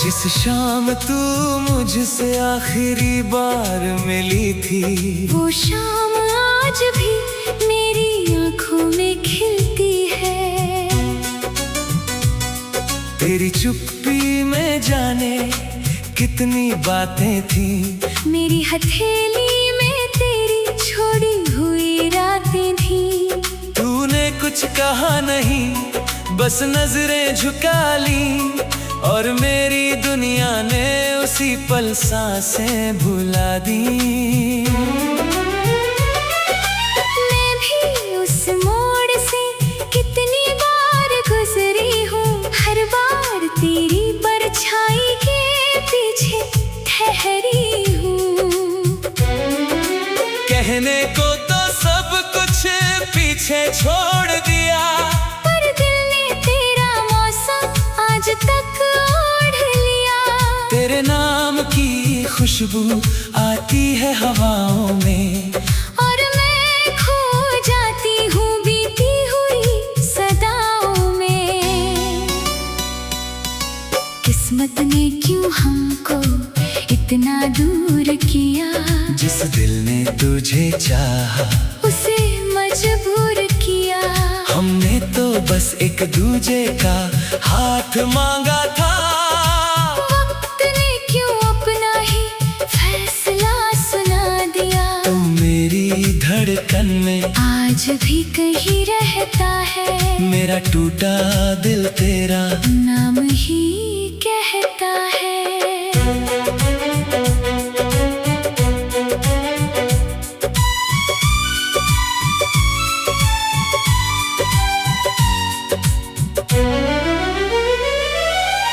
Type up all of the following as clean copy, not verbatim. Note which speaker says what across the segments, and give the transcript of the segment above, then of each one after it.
Speaker 1: जिस शाम तू मुझसे आखिरी बार मिली थी,
Speaker 2: वो शाम आज भी मेरी आंखों में खिलती है।
Speaker 1: तेरी चुप्पी में जाने कितनी बातें थी,
Speaker 2: मेरी हथेली में तेरी छोड़ी हुई रातें थी।
Speaker 1: तूने कुछ कहा नहीं, बस नजरें झुका ली, और मेरी दुनिया ने उसी पल सांसें भुला दी।
Speaker 2: मैं भी उस मोड़ से कितनी बार गुजरी हूँ, हर बार तेरी परछाई के पीछे ठहरी हूँ।
Speaker 1: कहने को तो सब कुछ पीछे छोड़ दिया,
Speaker 2: पर दिल ने तेरा मौसम आज तक ओढ़ लिया।
Speaker 1: तेरे नाम की खुशबू आती है हवाओं में,
Speaker 2: और मैं खो जाती हूँ बीती हुई सदाओं में। किस्मत ने क्यों हमको इतना दूर किया,
Speaker 1: जिस दिल ने तुझे चाहा
Speaker 2: उसे मजबूर किया।
Speaker 1: हमने तो बस एक दूजे का हाथ मांगा था।
Speaker 2: वक्त ने क्यों अपना ही फैसला सुना दिया,
Speaker 1: तू मेरी धड़कन में
Speaker 2: आज भी कहीं रहता है।
Speaker 1: मेरा टूटा दिल तेरा
Speaker 2: नाम ही कहता है।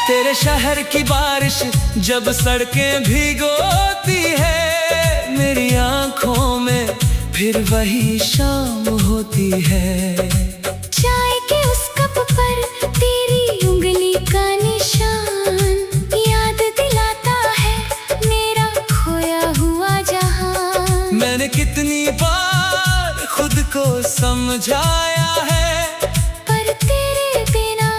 Speaker 1: तेरे शहर की बारिश जब सड़कें भिगोती है, मेरी आंखों में फिर वही शाम होती है।
Speaker 2: चाय के उस कप पर तेरी उंगली का निशान याद दिलाता है मेरा खोया हुआ जहां।
Speaker 1: मैंने कितनी बार खुद को समझाया है,
Speaker 2: पर तेरे बिना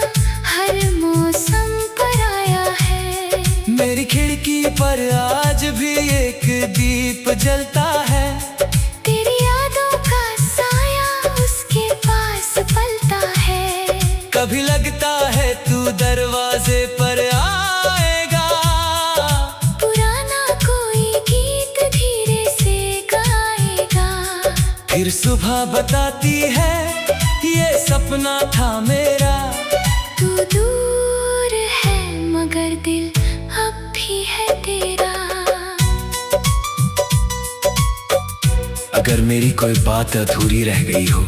Speaker 2: हर मौसम पराया है।
Speaker 1: मेरी खिड़की पर आज भी एक दीप जलता है।
Speaker 2: तेरी यादों का साया उसके पास पलता है।
Speaker 1: कभी लगता है तू दरवाजे पर आएगा,
Speaker 2: पुराना कोई गीत धीरे से गाएगा।
Speaker 1: फिर सुबह बताती है ये सपना था मेरा।
Speaker 2: तू दूर है मगर दिल अब भी है तेरा।
Speaker 1: अगर मेरी कोई बात अधूरी रह गई हो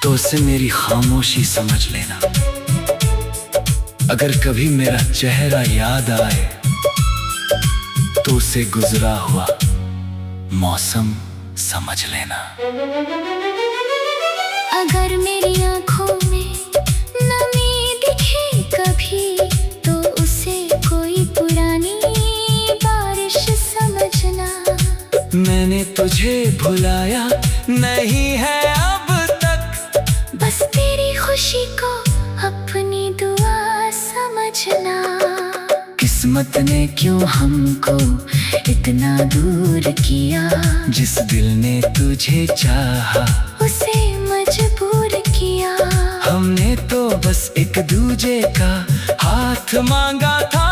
Speaker 1: तो उसे मेरी खामोशी समझ लेना। अगर कभी मेरा चेहरा याद आए तो उसे गुजरा हुआ मौसम समझ लेना।
Speaker 2: अगर मेरी आंखों में नमी दिखे कभी तो उसे कोई पुरानी बारिश समझना।
Speaker 1: मैंने तुझे भुलाया नहीं है अब तक,
Speaker 2: बस तेरी खुशी को अपनी दुआ समझना।
Speaker 1: किस्मत ने क्यों हमको इतना दूर किया, जिस दिल ने तुझे चाहा
Speaker 2: उसे मजबूर किया।
Speaker 1: हमने तो बस एक दूजे का हाथ मांगा था।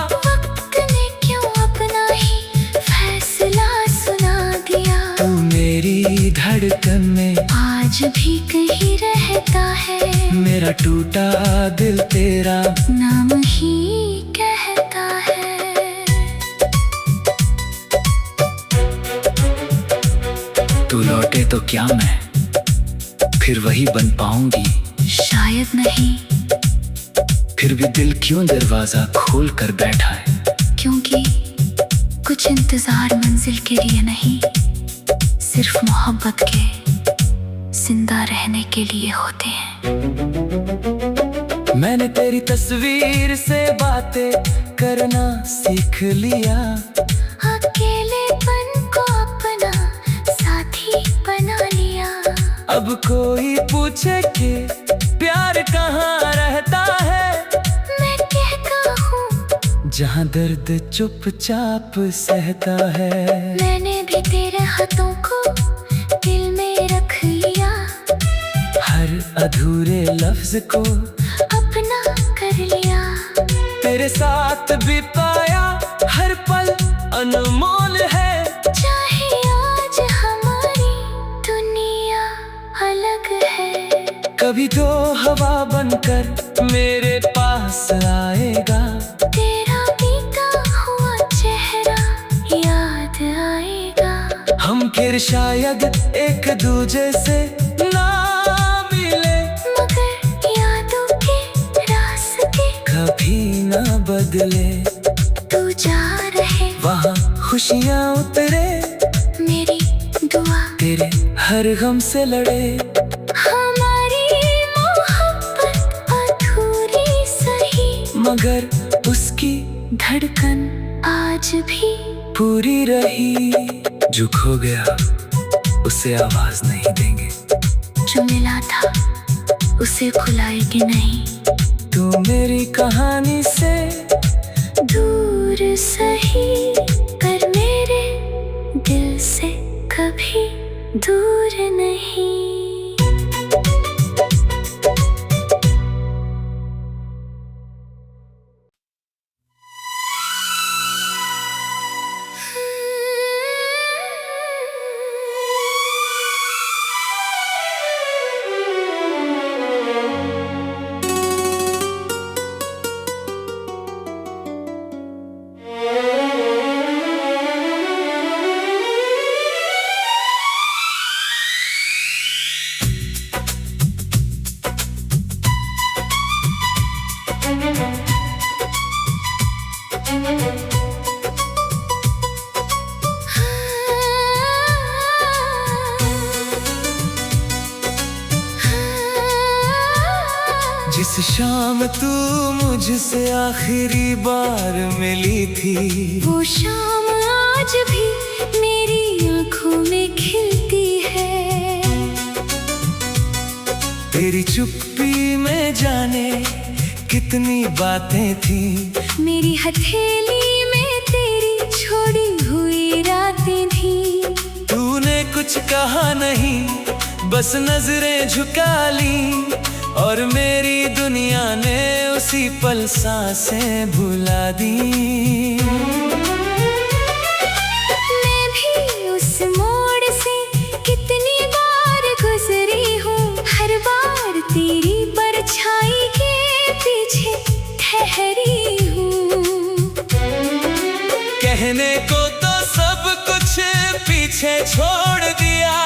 Speaker 2: वक्त ने क्यों अपना ही फैसला सुना दिया,
Speaker 1: तू मेरी धड़कन में
Speaker 2: आज भी कहीं रहता है।
Speaker 1: मेरा टूटा दिल तेरा
Speaker 2: नाम ही कहता है।
Speaker 1: तू लौटे तो क्या मैं फिर वही बन पाऊंगी,
Speaker 2: शायद नहीं,
Speaker 1: फिर भी दिल क्यों दरवाजा खोल कर बैठा है।
Speaker 2: क्योंकि कुछ इंतजार मंजिल के लिए नहीं, सिर्फ मोहब्बत के जिंदा रहने के लिए होते हैं।
Speaker 1: मैंने तेरी तस्वीर से बातें करना सीख लिया। अब कोई पूछे कि प्यार कहाँ रहता है,
Speaker 2: मैं कहता हूँ
Speaker 1: जहाँ दर्द चुपचाप सहता है।
Speaker 2: मैंने भी तेरे हाथों को दिल में रख लिया,
Speaker 1: हर अधूरे लफ्ज को
Speaker 2: अपना कर लिया।
Speaker 1: तेरे साथ भी पाया हर पल अनमोल है,
Speaker 2: चाहे आज हमारी दुनिया अलग है।
Speaker 1: कभी तो हवा बनकर मेरे पास आएगा,
Speaker 2: तेरा बीता हुआ चेहरा याद आएगा।
Speaker 1: हम फिर शायद एक दूजे से ना मिले,
Speaker 2: मगर यादों के रास्ते
Speaker 1: कभी ना बदले।
Speaker 2: तू जा रहे
Speaker 1: वहाँ खुशियाँ उतरे,
Speaker 2: मेरी दुआ
Speaker 1: तेरे हर गम से लड़े।
Speaker 2: हमारी मोहब्बत अधूरी सही,
Speaker 1: मगर उसकी
Speaker 2: धड़कन आज भी
Speaker 1: पूरी रही। जो खो गया उसे आवाज नहीं देंगे,
Speaker 2: जो मिला था उसे भुलाएंगे नहीं।
Speaker 1: तू मेरी कहानी से
Speaker 2: दूर सही, पर मेरे दिल से कभी दूर नहीं।
Speaker 1: जिस शाम तू मुझसे आखिरी बार मिली थी,
Speaker 2: वो शाम आज भी मेरी आंखों में खिलती है।
Speaker 1: तेरी चुप्पी में जाने कितनी बातें थी,
Speaker 2: मेरी हथेली में तेरी छोड़ी हुई रातें थी।
Speaker 1: तूने कुछ कहा नहीं, बस नजरें झुका ली, और मेरी दुनिया ने उसी पल सांसें भुला दी।
Speaker 2: मैं भी उस मोड़ से कितनी बार गुजरी हूँ, हर बार तेरी परछाई के पीछे ठहरी हूँ।
Speaker 1: कहने को तो सब कुछ पीछे छोड़ दिया,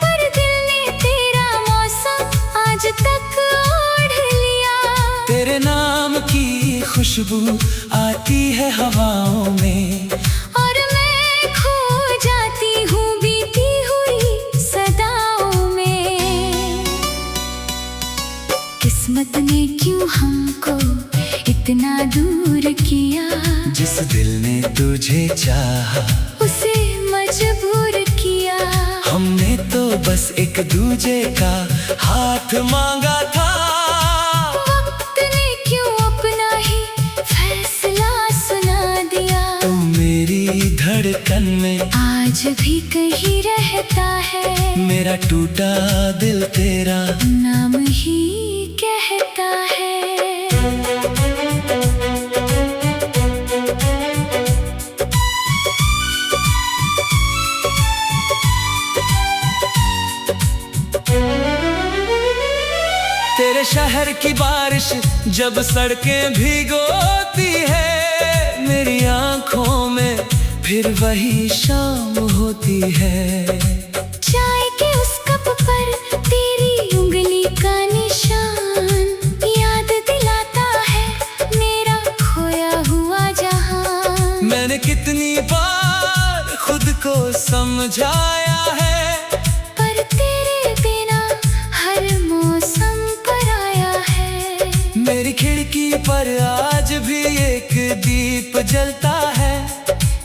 Speaker 2: पर दिल ने तेरा मौसम आज तक ओढ़ लिया।
Speaker 1: तेरे नाम की खुशबू आती है हवाओं में,
Speaker 2: और मैं खो जाती हूँ बीती हुई सदाओं में। किस्मत ने क्यों हमको इतना दूर किया,
Speaker 1: जिस दिल ने तुझे चाहा
Speaker 2: उसे मजबूर किया।
Speaker 1: हमने तो बस एक दूजे का हाथ मांगा था,
Speaker 2: वक्त ने क्यों अपना ही फैसला सुना दिया।
Speaker 1: तू मेरी धड़कन में
Speaker 2: आज भी कहीं रहता है,
Speaker 1: मेरा टूटा दिल तेरा
Speaker 2: नाम ही कहता है।
Speaker 1: तेरे शहर की बारिश जब सड़कें भिगोती है, मेरी आंखों में फिर वही शाम होती है।
Speaker 2: चाय के उस कप पर तेरी उंगली का निशान याद दिलाता है मेरा खोया हुआ जहां।
Speaker 1: मैंने कितनी बार खुद को समझाया है,
Speaker 2: पर तेरे बिना हर मौसम पराया है।
Speaker 1: मेरी खिड़की पर आज भी एक दीप जलता है,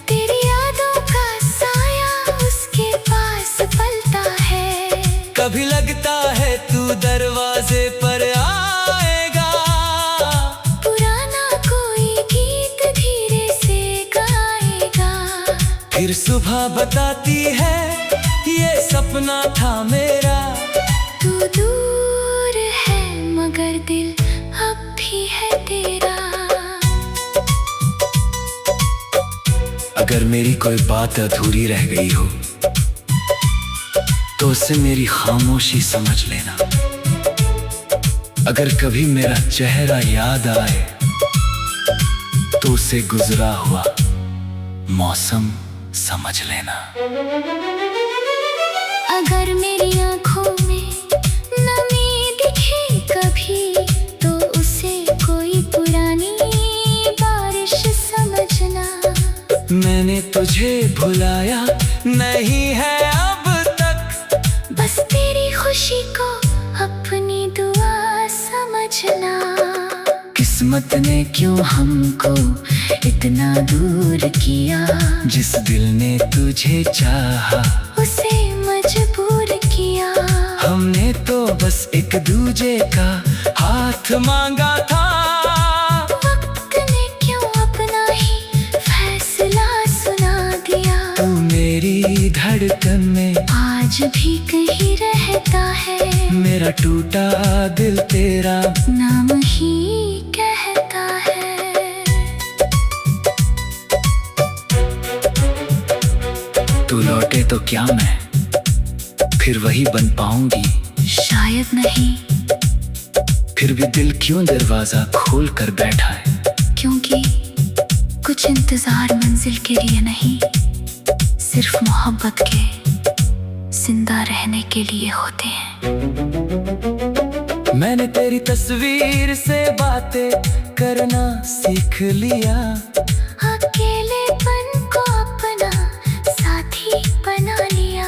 Speaker 2: तेरी यादों का साया उसके पास पलता है।
Speaker 1: कभी लगता तू दरवाजे पर आएगा।
Speaker 2: पुराना कोई गीत धीरे से गाएगा।
Speaker 1: फिर सुबह बताती है ये सपना था मेरा।
Speaker 2: तू दूर है मगर दिल अब भी है तेरा।
Speaker 1: अगर मेरी कोई बात अधूरी रह गई हो तो उसे मेरी खामोशी समझ लेना। अगर कभी मेरा चेहरा याद आए तो उसे गुजरा हुआ मौसम समझ लेना।
Speaker 2: अगर मेरी आंखों में नमी दिखे कभी तो उसे कोई पुरानी बारिश समझना।
Speaker 1: मैंने तुझे भुलाया नहीं है अब तक,
Speaker 2: बस तेरी खुशी को अपनी दुआ समझना।
Speaker 1: किस्मत ने
Speaker 2: क्यों हमको इतना दूर किया,
Speaker 1: जिस दिल ने तुझे चाहा
Speaker 2: उसे मजबूर किया।
Speaker 1: हमने तो बस एक दूजे का हाथ मांगा था।
Speaker 2: वक्त ने क्यों अपना ही फैसला सुना दिया।
Speaker 1: तू मेरी धड़कन में
Speaker 2: आज भी कहीं रहता है,
Speaker 1: मेरा टूटा दिल तेरा
Speaker 2: नाम ही कहता है।
Speaker 1: तू लौटे तो क्या मैं फिर वही बन पाऊंगी?
Speaker 2: शायद नहीं,
Speaker 1: फिर भी दिल क्यों दरवाजा खोल कर बैठा है?
Speaker 2: क्योंकि कुछ इंतजार मंजिल के लिए नहीं, सिर्फ मोहब्बत के जिंदा रहने के लिए होते हैं।
Speaker 1: मैंने तेरी तस्वीर से बातें करना सीख लिया।
Speaker 2: अकेलेपन को अपना साथी बना लिया।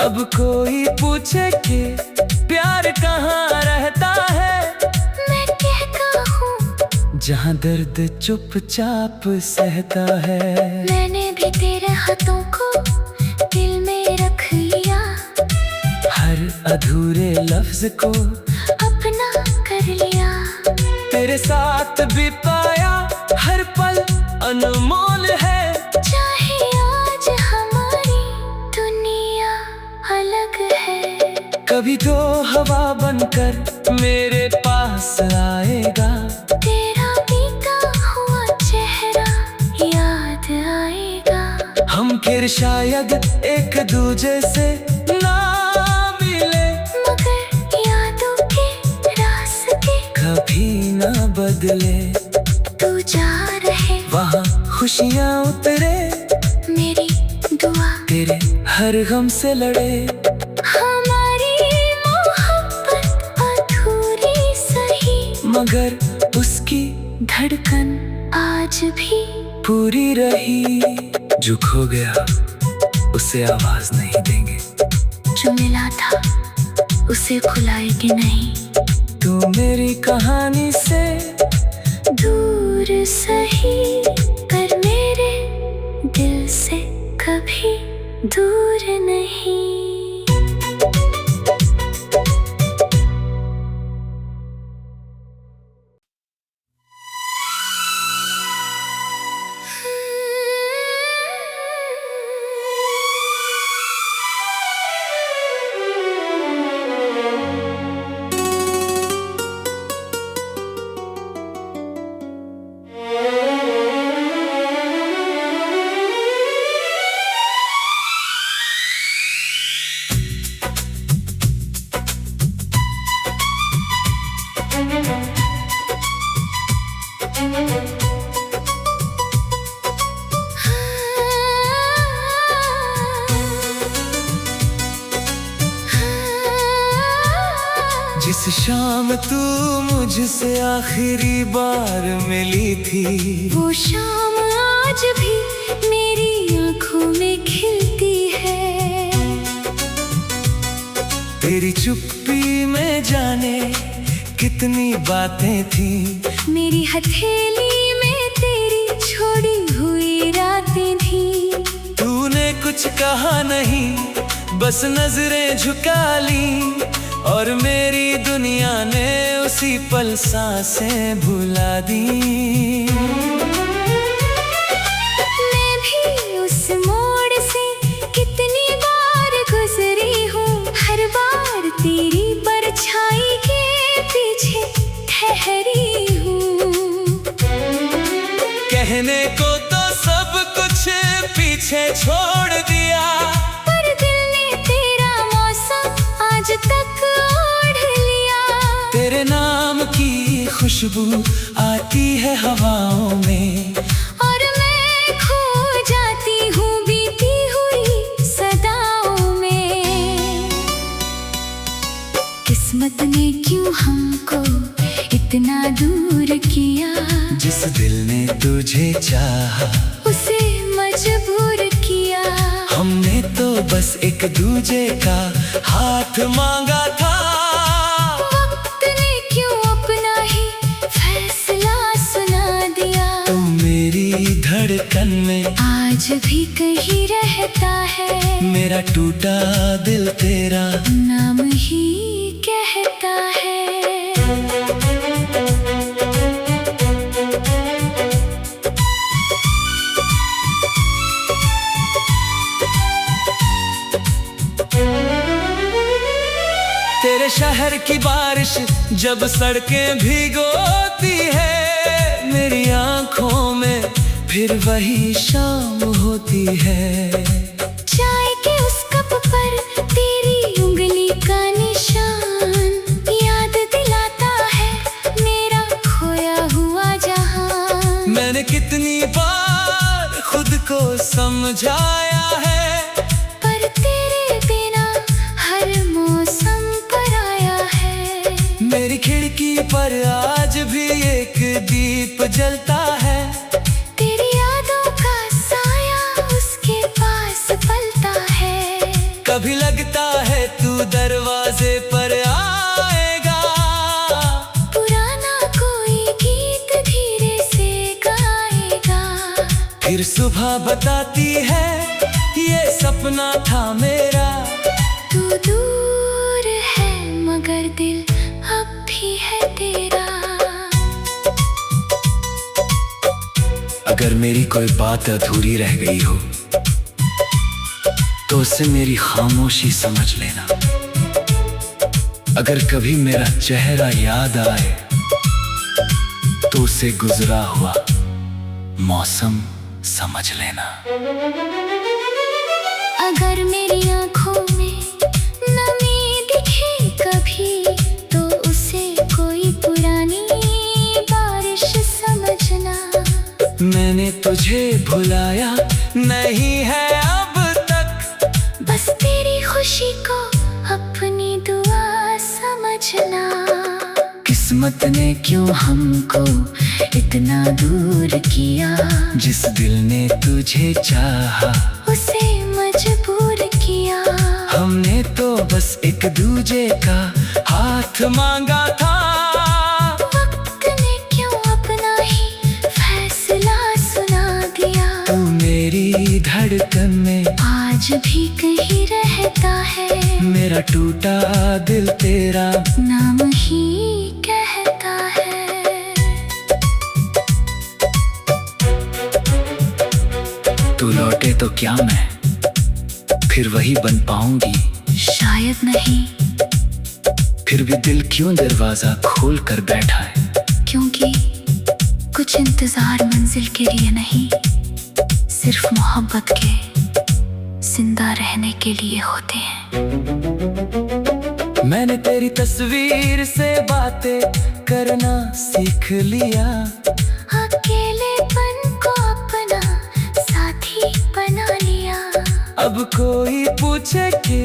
Speaker 1: अब कोई पूछे कि प्यार कहाँ रहता है,
Speaker 2: मैं कहता हूँ
Speaker 1: जहाँ दर्द चुपचाप सहता है।
Speaker 2: मैंने भी तेरे हाथों को दिल में रख लिया।
Speaker 1: हर अधूरे लफ्ज को
Speaker 2: अपना कर लिया।
Speaker 1: तेरे साथ बिताया हर पल अनमोल है।
Speaker 2: चाहे आज हमारी दुनिया अलग है,
Speaker 1: कभी तो हवा बनकर मेरे पास आएगा।
Speaker 2: तेरा बीता हुआ चेहरा याद आएगा।
Speaker 1: हम फिर शायद एक दूजे से ना मिले,
Speaker 2: मगर यादों के रास्ते
Speaker 1: कभी ना बदले।
Speaker 2: तू जा रहे
Speaker 1: वहाँ खुशियाँ उतरे,
Speaker 2: मेरी दुआ
Speaker 1: तेरे हर गम से लड़े।
Speaker 2: हमारी मोहब्बत अधूरी सही,
Speaker 1: मगर उसकी
Speaker 2: धड़कन आज भी
Speaker 1: पूरी रही। जो खो गया उसे आवाज नहीं देंगे,
Speaker 2: जो मिला था उसे भुलाएंगे नहीं।
Speaker 1: तू मेरी कहानी से
Speaker 2: दूर सही पर मेरे दिल से कभी दूर नहीं।
Speaker 1: जिस शाम तू मुझसे आखिरी बार मिली थी,
Speaker 2: वो शाम आज भी मेरी आंखों में खिलती है।
Speaker 1: तेरी चुप्पी में जाने कितनी बातें थी,
Speaker 2: मेरी हथेली में तेरी छोड़ी हुई रातें थी।
Speaker 1: तूने कुछ कहा नहीं, बस नजरें झुका ली। और मेरी दुनिया ने उसी पल सांसें भुला दी।
Speaker 2: मैं भी उस मोड़ से कितनी बार गुजरी हूँ, हर बार तेरी परछाई के पीछे ठहरी हूँ।
Speaker 1: कहने को तो सब कुछ पीछे छोड़ दिया,
Speaker 2: पर दिल ने तेरा मौसम आज तक ओढ़ लिया।
Speaker 1: तेरे नाम की खुशबू आती है हवाओं में,
Speaker 2: और मैं खो जाती हूँ बीती हुई सदाओं में। किस्मत ने क्यों हमको इतना दूर किया,
Speaker 1: जिस दिल ने तुझे चाहा
Speaker 2: उसे मजबूर किया।
Speaker 1: हमने तो बस एक दूजे का हाथ मांगा था।
Speaker 2: वक्त ने क्यों अपना ही फैसला सुना दिया।
Speaker 1: तू मेरी धड़कन में
Speaker 2: आज भी कहीं रहता है,
Speaker 1: मेरा टूटा दिल तेरा
Speaker 2: नाम ही कहता है।
Speaker 1: तेरे शहर की बारिश जब सड़कें भिगोती है, मेरी आंखों में फिर वही शाम होती है।
Speaker 2: चाय के उस कप पर तेरी उंगली का निशान याद दिलाता है मेरा खोया हुआ जहां।
Speaker 1: मैंने कितनी बार खुद को समझाया है,
Speaker 2: पर तेरे बिना हर मौसम पराया है।
Speaker 1: मेरी खिड़की पर आज भी एक दीप जलता है।
Speaker 2: तेरी यादों का साया उसके पास पलता है।
Speaker 1: कभी लगता है तू दरवाजे पर आएगा,
Speaker 2: पुराना कोई गीत धीरे से गाएगा।
Speaker 1: फिर सुबह बताती है ये सपना था मेरा।
Speaker 2: तू दूर है मगर दिल अब भी है तेरा।
Speaker 1: अगर मेरी कोई बात अधूरी रह गई हो तो उसे मेरी खामोशी समझ लेना। अगर कभी मेरा चेहरा याद आए तो उसे गुजरा हुआ मौसम समझ लेना।
Speaker 2: अगर मेरी आंखों में नमी दिखे कभी तो उसे कोई पुरानी बारिश समझना।
Speaker 1: मैंने तुझे भुलाया नहीं है अब तक,
Speaker 2: बस तेरी खुशी को अपनी दुआ समझना।
Speaker 1: किस्मत ने क्यों हमको इतना दूर किया, जिस दिल ने तुझे चाहा
Speaker 2: उसे मजबूर किया।
Speaker 1: हमने तो बस एक दूजे का हाथ मांगा था।
Speaker 2: वक्त ने क्यों अपना ही फैसला सुना दिया।
Speaker 1: तू मेरी धड़कन में
Speaker 2: आज भी कहीं रहता है,
Speaker 1: मेरा टूटा दिल तेरा
Speaker 2: नाम ही कहता है।
Speaker 1: तू लौटे तो क्या मैं फिर वही बन पाऊंगी,
Speaker 2: शायद नहीं,
Speaker 1: फिर भी दिल क्यों दरवाजा खोल कर बैठा है।
Speaker 2: क्योंकि कुछ इंतजार मंजिल के लिए नहीं, सिर्फ मोहब्बत के जिंदा रहने के लिए होते हैं।
Speaker 1: मैंने तेरी तस्वीर से बातें करना सीख लिया।
Speaker 2: अकेलेपन को अपना साथी बना लिया।
Speaker 1: अब कोई पूछे कि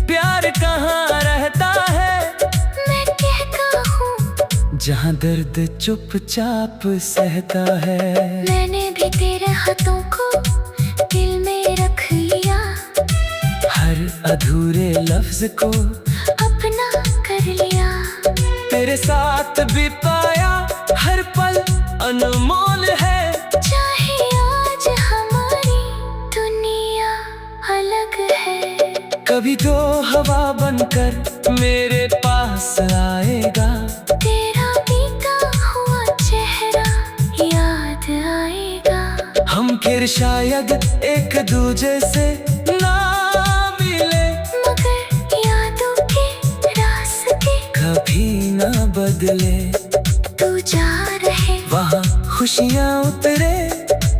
Speaker 1: प्यार कहाँ रहता है,
Speaker 2: मैं कहता हूँ
Speaker 1: जहाँ दर्द चुपचाप सहता है।
Speaker 2: मैंने भी तेरे हाथों को दिल में रख लिया।
Speaker 1: हर अधूरे लफ्ज को
Speaker 2: अपना कर लिया।
Speaker 1: तेरे साथ बिताया हर पल अनमोल है।
Speaker 2: चाहे आज हमारी दुनिया अलग है,
Speaker 1: कभी तो हवा बनकर मेरे पास आएगा।
Speaker 2: तेरा बीता हुआ चेहरा याद आएगा।
Speaker 1: हम फिर शायद एक दूजे से ना मिले,
Speaker 2: मगर यादों के रास्ते
Speaker 1: कभी ना बदले।
Speaker 2: तू जा रहे
Speaker 1: वहाँ खुशियाँ उतरे,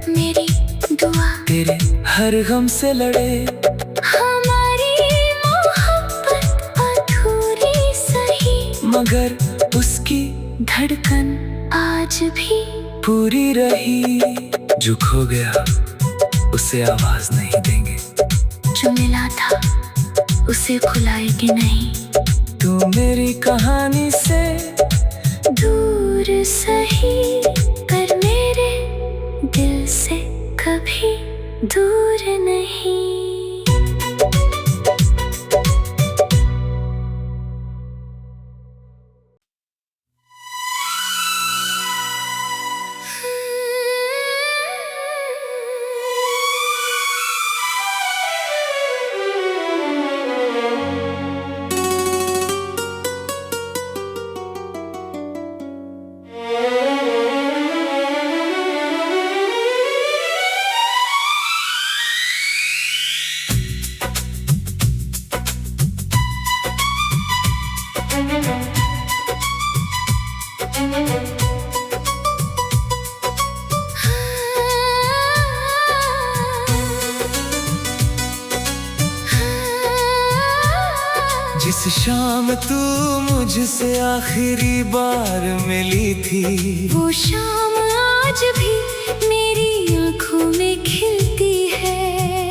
Speaker 2: मेरी दुआ
Speaker 1: तेरे हर गम से लड़े।
Speaker 2: हमारी मोहब्बत अधूरी सही,
Speaker 1: मगर उसकी
Speaker 2: धड़कन आज भी
Speaker 1: पूरी रही। जो खो गया उसे आवाज नहीं देंगे,
Speaker 2: जो मिला था उसे भुलाएंगे नहीं।
Speaker 1: तू मेरी कहानी से
Speaker 2: दूर सही, पर मेरे दिल से कभी दूर नहीं।
Speaker 1: जिस शाम तू मुझसे आखिरी बार मिली थी,
Speaker 2: वो शाम आज भी मेरी आंखों में खिलती है।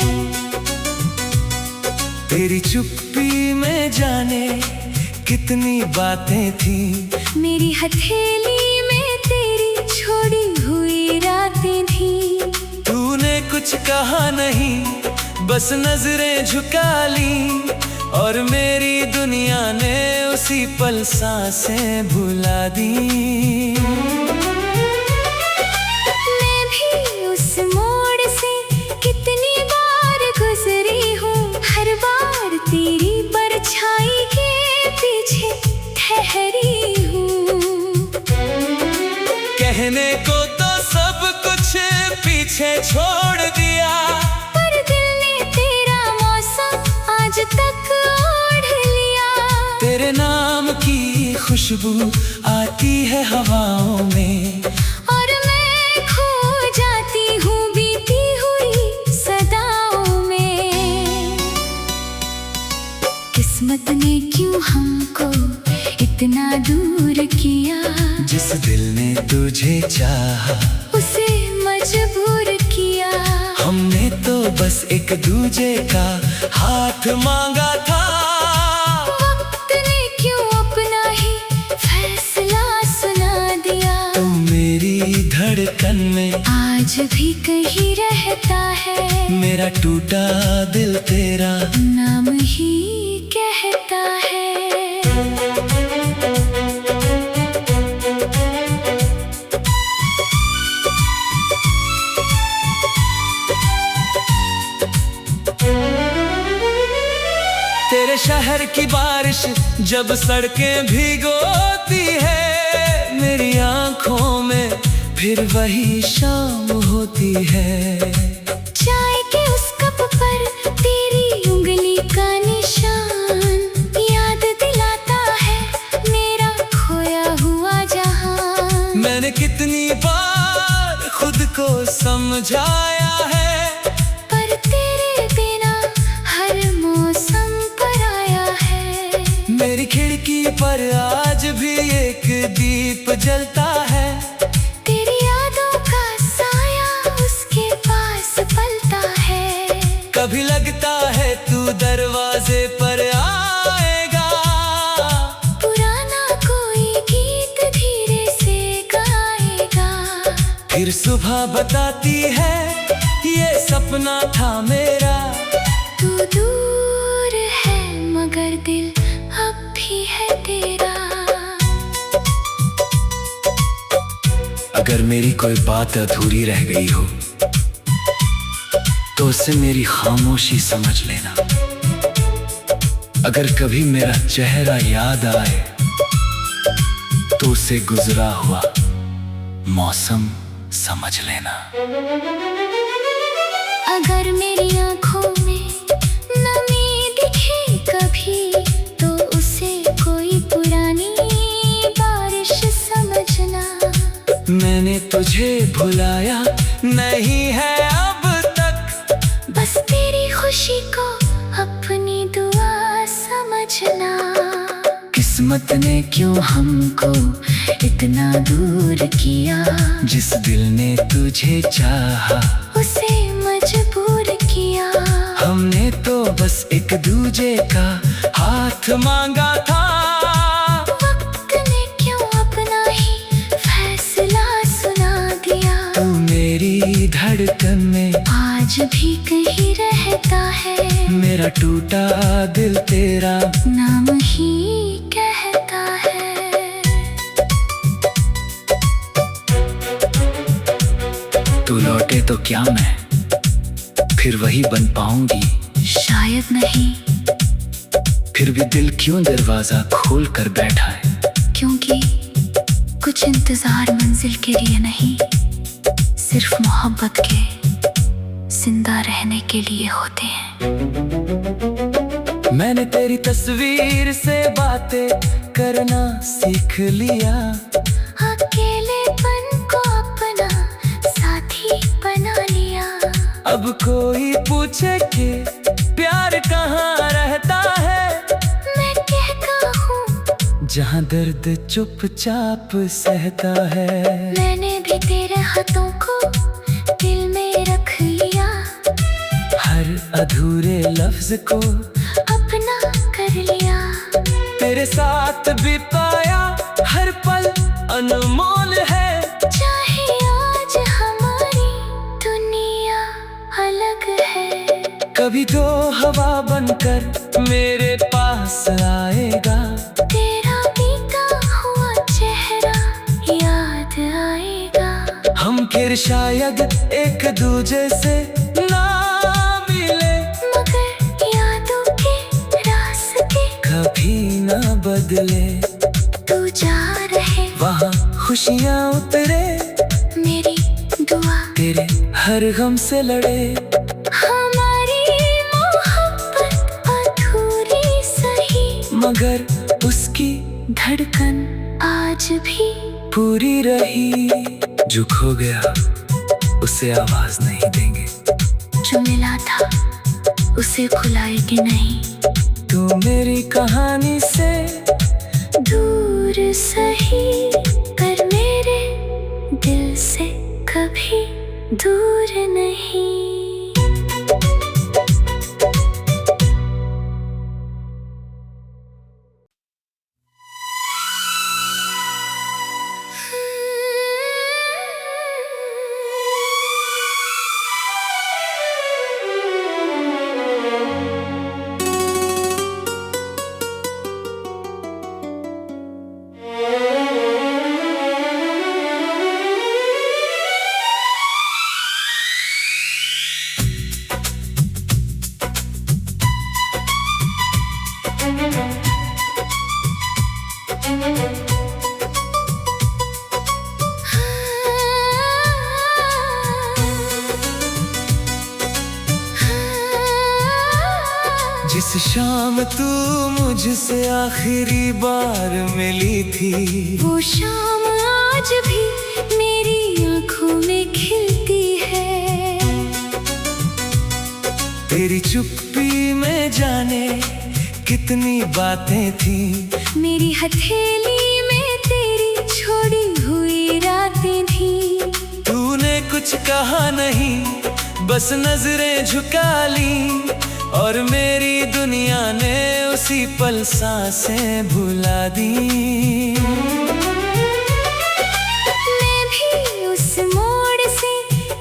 Speaker 1: तेरी चुप्पी में जाने कितनी बातें थी,
Speaker 2: मेरी हथेली में तेरी छोड़ी हुई रातें थी।
Speaker 1: तूने कुछ कहा नहीं, बस नजरें झुका ली, और मेरी दुनिया ने उसी पल सांसें भुला दी।
Speaker 2: मैं भी उस मोड़ से कितनी बार गुजरी हूँ, हर बार तेरी परछाई के पीछे ठहरी हूँ।
Speaker 1: कहने को तो सब कुछ पीछे छोड़ दिया,
Speaker 2: पर दिल ने तेरा मौसम आज तक ओढ़ लिया।
Speaker 1: तेरे नाम की खुशबू आती है हवाओं में,
Speaker 2: और मैं खो जाती हूँ बीती हुई सदाओं में। किस्मत ने क्यों हमको इतना दूर किया,
Speaker 1: जिस दिल ने तुझे चाहा
Speaker 2: उसे मजबूर किया।
Speaker 1: हमने तो बस एक दूजे का हाथ मांगा था।
Speaker 2: वक्त ने क्यों अपना ही फैसला सुना दिया।
Speaker 1: तू मेरी धड़कन में
Speaker 2: आज भी कहीं रहता है,
Speaker 1: मेरा टूटा दिल तेरा
Speaker 2: नाम ही कहता है।
Speaker 1: तेरे शहर की बारिश जब सड़कें भिगोती है, मेरी आंखों में फिर वही शाम होती है।
Speaker 2: चाय के उस कप पर तेरी उंगली का निशान याद दिलाता है मेरा खोया हुआ जहां।
Speaker 1: मैंने कितनी बार खुद को समझाया है,
Speaker 2: पर तेरे बिना हर मौसम पराया है।
Speaker 1: मेरी खिड़की पर आज भी एक दीप जलता है।
Speaker 2: तेरी यादों का साया उसके पास पलता है।
Speaker 1: कभी लगता है तू दरवाजे पर आएगा,
Speaker 2: पुराना कोई गीत धीरे से गाएगा।
Speaker 1: फिर सुबह बताती है ये सपना था मेरा।
Speaker 2: तू दूर है मगर दिल अब भी है तेरा।
Speaker 1: अगर मेरी कोई बात अधूरी रह गई हो तो उसे मेरी खामोशी समझ लेना। अगर कभी मेरा चेहरा याद आए तो उसे गुजरा हुआ मौसम समझ लेना।
Speaker 2: अगर मेरी आंखों में नमी दिखे कभी तो उसे कोई पुरानी बारिश समझना।
Speaker 1: मैंने तुझे भुलाया नहीं है अब तक,
Speaker 2: बस तेरी खुशी को अपनी दुआ समझना।
Speaker 1: किस्मत ने
Speaker 2: क्यों हमको इतना दूर किया,
Speaker 1: जिस दिल ने तुझे चाहा
Speaker 2: उसे मजबूर किया।
Speaker 1: हमने तो बस एक दूजे का हाथ मांगा था।
Speaker 2: वक्त ने क्यों अपना ही फैसला सुना दिया।
Speaker 1: तू मेरी धड़कन में
Speaker 2: आज भी कहीं रहता है,
Speaker 1: मेरा टूटा दिल तेरा
Speaker 2: नाम ही कहता है।
Speaker 1: तू लौटे तो क्या मैं फिर वही बन पाऊंगी?
Speaker 2: शायद नहीं,
Speaker 1: फिर भी दिल क्यों दरवाजा खोल कर बैठा है?
Speaker 2: क्योंकि कुछ इंतजार मंजिल के लिए नहीं, सिर्फ मोहब्बत के जिंदा रहने के लिए होते हैं।
Speaker 1: मैंने तेरी तस्वीर से बातें करना सीख लिया।
Speaker 2: अकेलेपन को अपना साथी बना लिया।
Speaker 1: अब कोई पूछे कि प्यार कहाँ रहता है,
Speaker 2: मैं कहता हूँ
Speaker 1: जहाँ दर्द चुपचाप सहता है।
Speaker 2: मैंने भी तेरे हाथों को दिल में रख लिया।
Speaker 1: हर अधूरे लफ्ज को
Speaker 2: अपना कर लिया।
Speaker 1: तेरे साथ बिताया हर पल अनमोल है।
Speaker 2: चाहे आज हमारी दुनिया अलग है,
Speaker 1: कभी तो हवा बनकर मेरे पास आएगा।
Speaker 2: तेरा बीता हुआ चेहरा याद आएगा।
Speaker 1: हम फिर शायद एक दूजे से ना मिले,
Speaker 2: मगर यादों के रास्ते
Speaker 1: कभी ना बदले।
Speaker 2: तू जा रहे
Speaker 1: वहाँ खुशियाँ उतरे,
Speaker 2: मेरी दुआ
Speaker 1: तेरे हर गम से लड़े।
Speaker 2: हमारी मोहब्बत अधूरी सही,
Speaker 1: मगर उसकी
Speaker 2: धड़कन आज भी
Speaker 1: पूरी रही। जो खो गया उसे आवाज नहीं देंगे,
Speaker 2: जो मिला था उसे भुलाएगी नहीं।
Speaker 1: तू मेरी कहानी से
Speaker 2: दूर सही, पर मेरे दिल से कभी दूर नहीं।
Speaker 1: जिस शाम तू मुझसे आखिरी बार मिली थी,
Speaker 2: वो शाम आज भी मेरी आंखों में खिलती है।
Speaker 1: तेरी चुप्पी में जाने कितनी बातें थी,
Speaker 2: मेरी हथेली में तेरी छोड़ी हुई रातें थी।
Speaker 1: तूने कुछ कहा नहीं, बस नजरें झुका ली, और मेरी दुनिया ने उसी पल सांसें भुला दी।
Speaker 2: मैं भी उस मोड़ से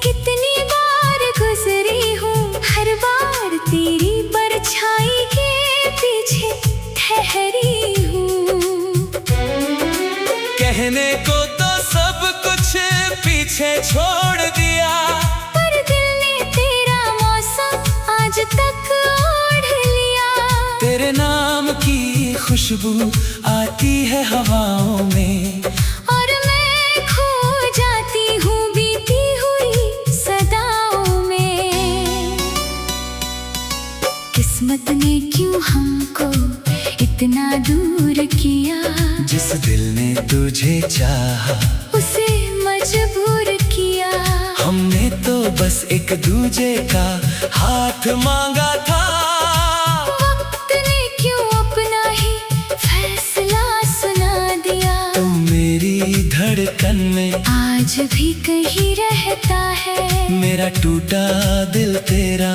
Speaker 2: कितनी बार गुजरी हूँ, हर बार तेरी परछाई के पीछे ठहरी हूँ।
Speaker 1: कहने को तो सब कुछ पीछे छोड़ दिया,
Speaker 2: पर दिल ने तेरा मौसम आज तक ओढ़ लिया।
Speaker 1: तेरे नाम खुशबू आती है हवाओं में,
Speaker 2: और मैं खो जाती हूँ बीती हुई सदाओं में। किस्मत ने क्यों हमको इतना दूर किया,
Speaker 1: जिस दिल ने तुझे चाहा
Speaker 2: उसे मजबूर किया।
Speaker 1: हमने तो बस एक दूजे का हाथ मांगा था।
Speaker 2: वक्त ने क्यों अपना ही फैसला सुना दिया।
Speaker 1: तू मेरी धड़कन में
Speaker 2: आज भी कहीं रहता है,
Speaker 1: मेरा टूटा दिल तेरा